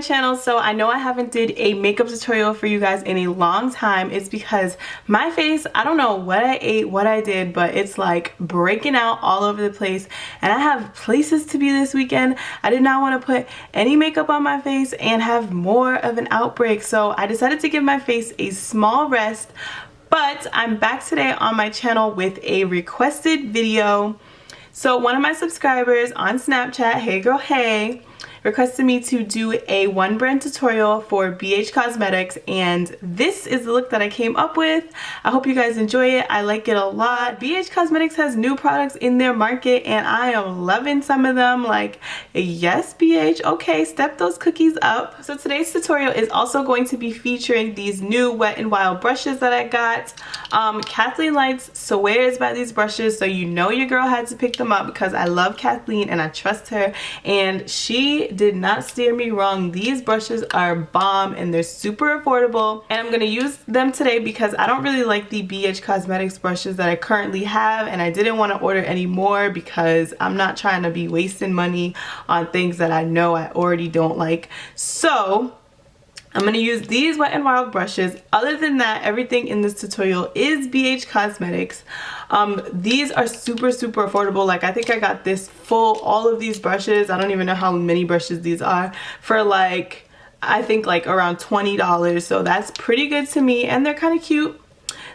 my channel. So I know I haven't did a makeup tutorial for you guys in a long time. It's because my face, I don't know what I ate, what I did, but it's like breaking out all over the place, and I have places to be this weekend. I did not want to put any makeup on my face and have more of an outbreak, so I decided to give my face a small rest. But I'm back today on my channel with a requested video. So one of my subscribers on Snapchat, hey girl hey, requested me to do a one brand tutorial for BH Cosmetics, and this is the look that I came up with. I hope you guys enjoy it. I like it a lot. BH Cosmetics has new products in their market and I am loving some of them. Like, yes BH, okay, step those cookies up. So today's tutorial is also going to be featuring these new Wet n Wild brushes that I got. Kathleen Lights swears by these brushes, so you know your girl had to pick them up because I love Kathleen and I trust her, and she did not steer me wrong. These brushes are bomb and they're super affordable, and I'm going to use them today because I don't really like the BH Cosmetics brushes that I currently have, and I didn't want to order any more because I'm not trying to be wasting money on things that I know I already don't like. So I'm going to use these Wet n Wild brushes. Other than that, everything in this tutorial is BH Cosmetics. These are super affordable. Like, I think I got this full, all of these brushes, I don't even know how many brushes these are, for like, I think like around $20. So that's pretty good to me, and they're kind of cute.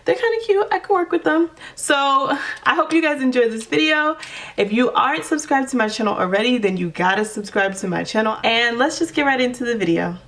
They're kind of cute. I can work with them. So I hope you guys enjoyed this video. If you aren't subscribed to my channel already, then you gotta subscribe to my channel, and let's just get right into the video.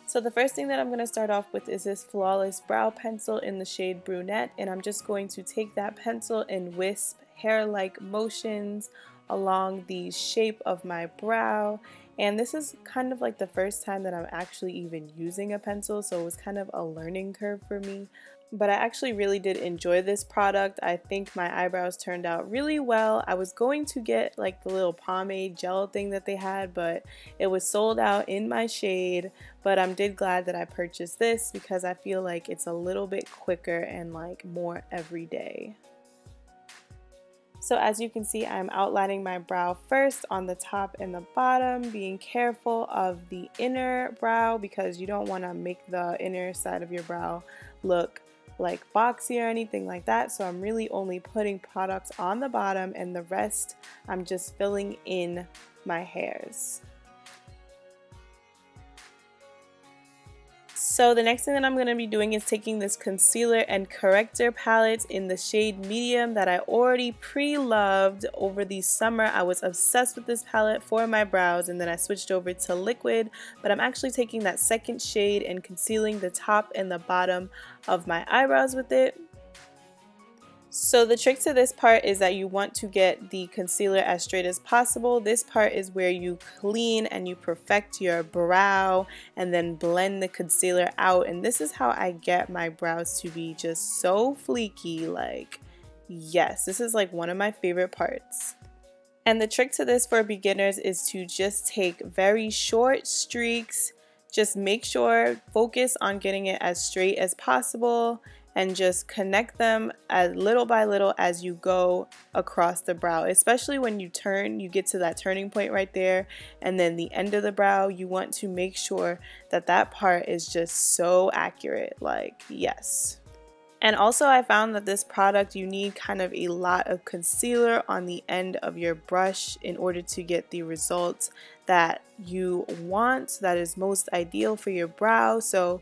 So the first thing that I'm going to start off with is this Flawless Brow Pencil in the shade Brunette, and I'm just going to take that pencil and wisp hair-like motions along the shape of my brow. And this is kind of like the first time that I'm actually even using a pencil, so it was kind of a learning curve for me. But I actually really did enjoy this product. I think my eyebrows turned out really well. I was going to get like the little pomade gel thing that they had, but it was sold out in my shade. But I'm glad that I purchased this because I feel like it's a little bit quicker and like more everyday. So as you can see, I'm outlining my brow first on the top and the bottom, being careful of the inner brow because you don't want to make the inner side of your brow look like boxy or anything like that. So I'm really only putting products on the bottom, and the rest I'm just filling in my hairs. So the next thing that I'm going to be doing is taking this concealer and corrector palette in the shade Medium that I already pre-loved over the summer. I was obsessed with this palette for my brows, and then I switched over to Liquid, but I'm actually taking that second shade and concealing the top and the bottom of my eyebrows with it. So the trick to this part is that you want to get the concealer as straight as possible. This part is where you clean and you perfect your brow and then blend the concealer out. And this is how I get my brows to be just so fleeky. Like, yes, this is like one of my favorite parts. And the trick to this for beginners is to just take very short streaks. Just make sure, focus on getting it as straight as possible, and just connect them as little by little as you go across the brow. Especially when you turn, you get to that turning point right there, and then the end of the brow, you want to make sure that that part is just so accurate. Like, yes. And also I found that this product, you need kind of a lot of concealer on the end of your brush in order to get the results that you want, that is most ideal for your brow. So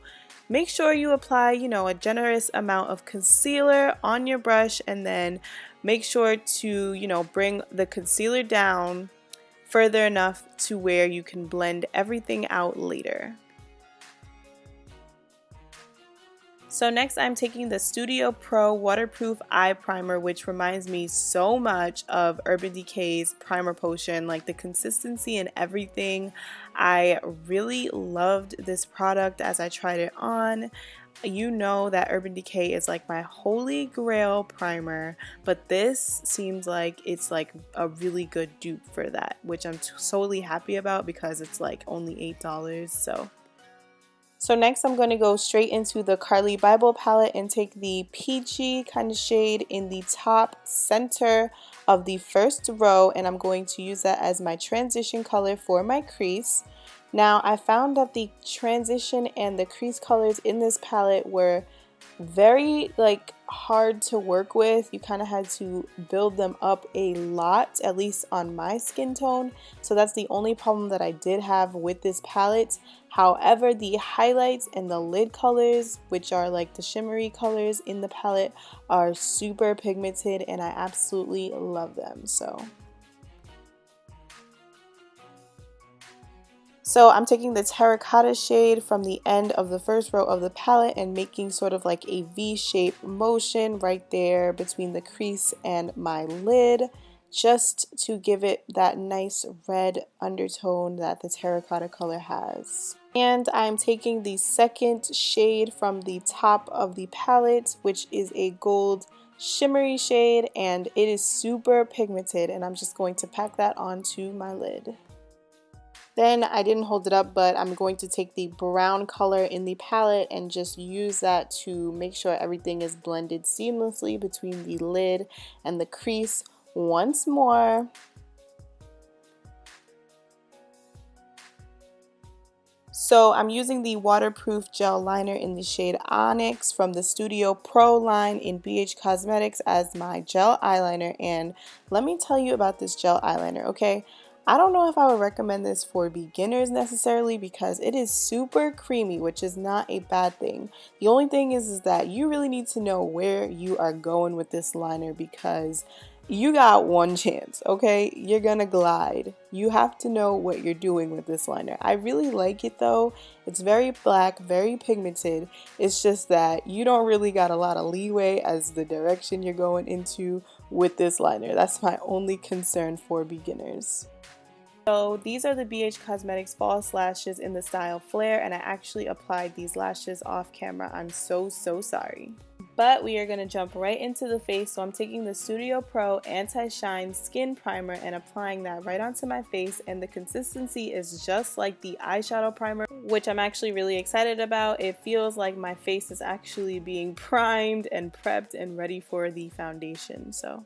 make sure you apply, you know, a generous amount of concealer on your brush, and then make sure to, you know, bring the concealer down further enough to where you can blend everything out later. So next I'm taking the Studio Pro Waterproof Eye Primer, which reminds me so much of Urban Decay's Primer Potion, like the consistency and everything. I really loved this product as I tried it on. You know that Urban Decay is like my holy grail primer, but this seems like it's like a really good dupe for that, which I'm totally happy about because it's like only $8. So next I'm going to go straight into the Carly Bible palette and take the peachy kind of shade in the top center of the first row, and I'm going to use that as my transition color for my crease. Now, I found that the transition and the crease colors in this palette were very like hard to work with. You kind of had to build them up a lot, at least on my skin tone. So that's the only problem that I did have with this palette. However, the highlights and the lid colors, which are like the shimmery colors in the palette, are super pigmented and I absolutely love them. So I'm taking the terracotta shade from the end of the first row of the palette and making sort of like a V-shaped motion right there between the crease and my lid, just to give it that nice red undertone that the terracotta color has. And I'm taking the second shade from the top of the palette, which is a gold shimmery shade, and it is super pigmented, and I'm just going to pack that onto my lid. Then I didn't hold it up, but I'm going to take the brown color in the palette and just use that to make sure everything is blended seamlessly between the lid and the crease once more. So I'm using the waterproof gel liner in the shade Onyx from the Studio Pro line in BH Cosmetics as my gel eyeliner, and let me tell you about this gel eyeliner, okay? I don't know if I would recommend this for beginners necessarily because it is super creamy, which is not a bad thing. The only thing is that you really need to know where you are going with this liner because you got one chance, okay? You're gonna glide. You have to know what you're doing with this liner. I really like it though. It's very black, very pigmented. It's just that you don't really got a lot of leeway as the direction you're going into with this liner. That's my only concern for beginners. So these are the BH Cosmetics false lashes in the style Flare, and I actually applied these lashes off camera. I'm so sorry. But we are going to jump right into the face. So I'm taking the Studio Pro Anti-Shine Skin Primer and applying that right onto my face, and the consistency is just like the eyeshadow primer, which I'm actually really excited about. It feels like my face is actually being primed and prepped and ready for the foundation. So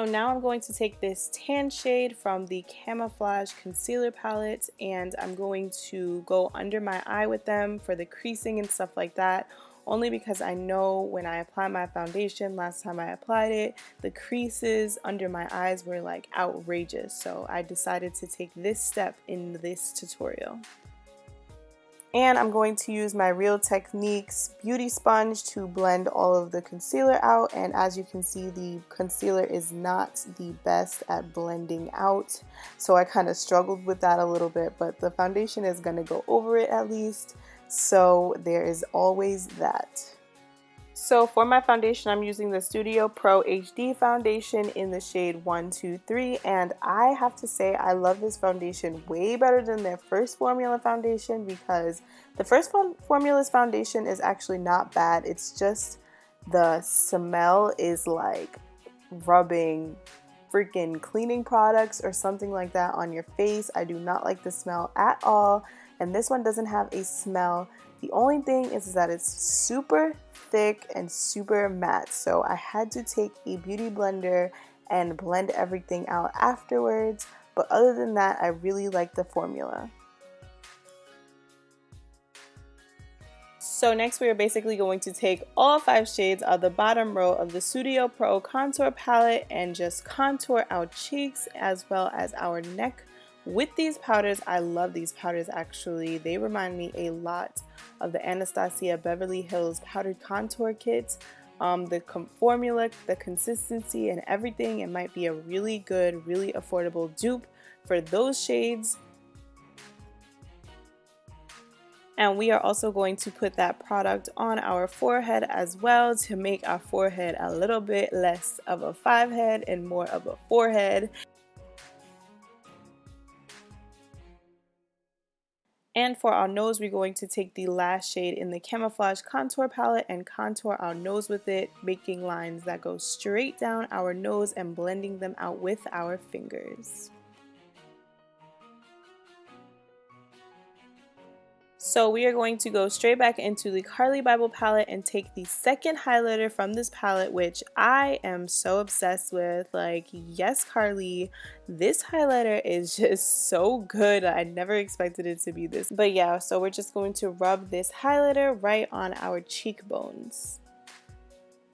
now I'm going to take this tan shade from the Camouflage Concealer Palette and I'm going to go under my eye with them for the creasing and stuff like that, only because I know when I apply my foundation, last time I applied it, the creases under my eyes were like outrageous. So I decided to take this step in this tutorial. And I'm going to use my Real Techniques beauty sponge to blend all of the concealer out, and as you can see, the concealer is not the best at blending out, so I kind of struggled with that a little bit, but the foundation is going to go over it at least, so there is always that. So for my foundation, I'm using the Studio Pro HD foundation in the shade 123, and I have to say I love this foundation way better than their first formula foundation because the first formula's foundation is actually not bad. It's just the smell is like rubbing freaking cleaning products or something like that on your face. I do not like the smell at all, and this one doesn't have a smell. The only thing is that it's super thick and super matte, so I had to take a beauty blender and blend everything out afterwards, but other than that, I really like the formula. So next we are basically going to take all 5 shades of the bottom row of the Studio Pro contour palette and just contour our cheeks as well as our neck with these powders. I love these powders actually. They remind me a lot of the Anastasia Beverly Hills powdered contour kits. The formula, the consistency, and everything, it might be a really good, really affordable dupe for those shades. And we are also going to put that product on our forehead as well to make our forehead a little bit less of a 5 head and more of a 4 head. And for our nose, we're going to take the last shade in the Camouflage Contour Palette and contour our nose with it, making lines that go straight down our nose and blending them out with our fingers. So we are going to go straight back into the Carly Bible palette and take the second highlighter from this palette, which I am so obsessed with. Like, yes, Carly, this highlighter is just so good. I never expected it to be this. But yeah, so we're just going to rub this highlighter right on our cheekbones.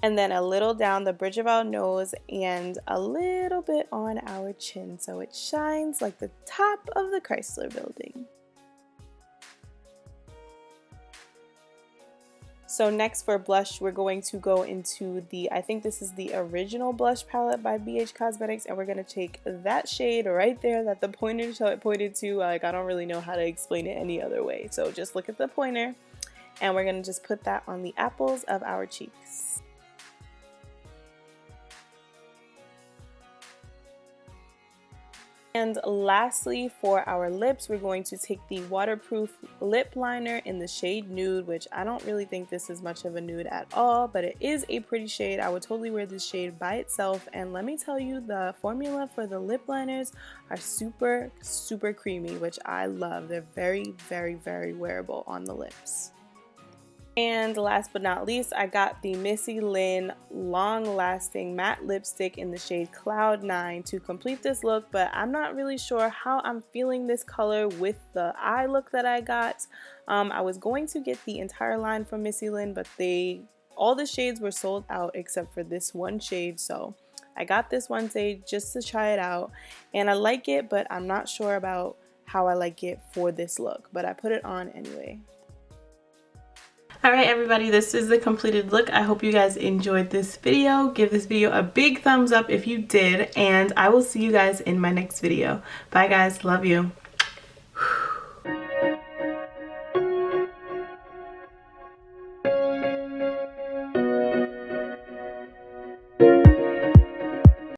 And then a little down the bridge of our nose and a little bit on our chin so it shines like the top of the Chrysler Building. So next for blush, we're going to go into the, I think this is the original blush palette by BH Cosmetics, and we're going to take that shade right there that the pointer pointed to. Like, I don't really know how to explain it any other way. So just look at the pointer, and we're going to just put that on the apples of our cheeks. And lastly, for our lips, we're going to take the waterproof lip liner in the shade Nude, which I don't really think this is much of a nude at all, but it is a pretty shade. I would totally wear this shade by itself, and let me tell you, the formula for the lip liners are super, super creamy, which I love. They're very, very, very wearable on the lips. And last but not least, I got the Missy Lynn Long Lasting Matte Lipstick in the shade Cloud 9 to complete this look, but I'm not really sure how I'm feeling this color with the eye look that I got. I was going to get the entire line from Missy Lynn, but all the shades were sold out except for this one shade, so I got this one shade just to try it out, and I like it, but I'm not sure about how I like it for this look, but I put it on anyway. Alright everybody, this is the completed look. I hope you guys enjoyed this video. Give this video a big thumbs up if you did, and I will see you guys in my next video. Bye guys, love you.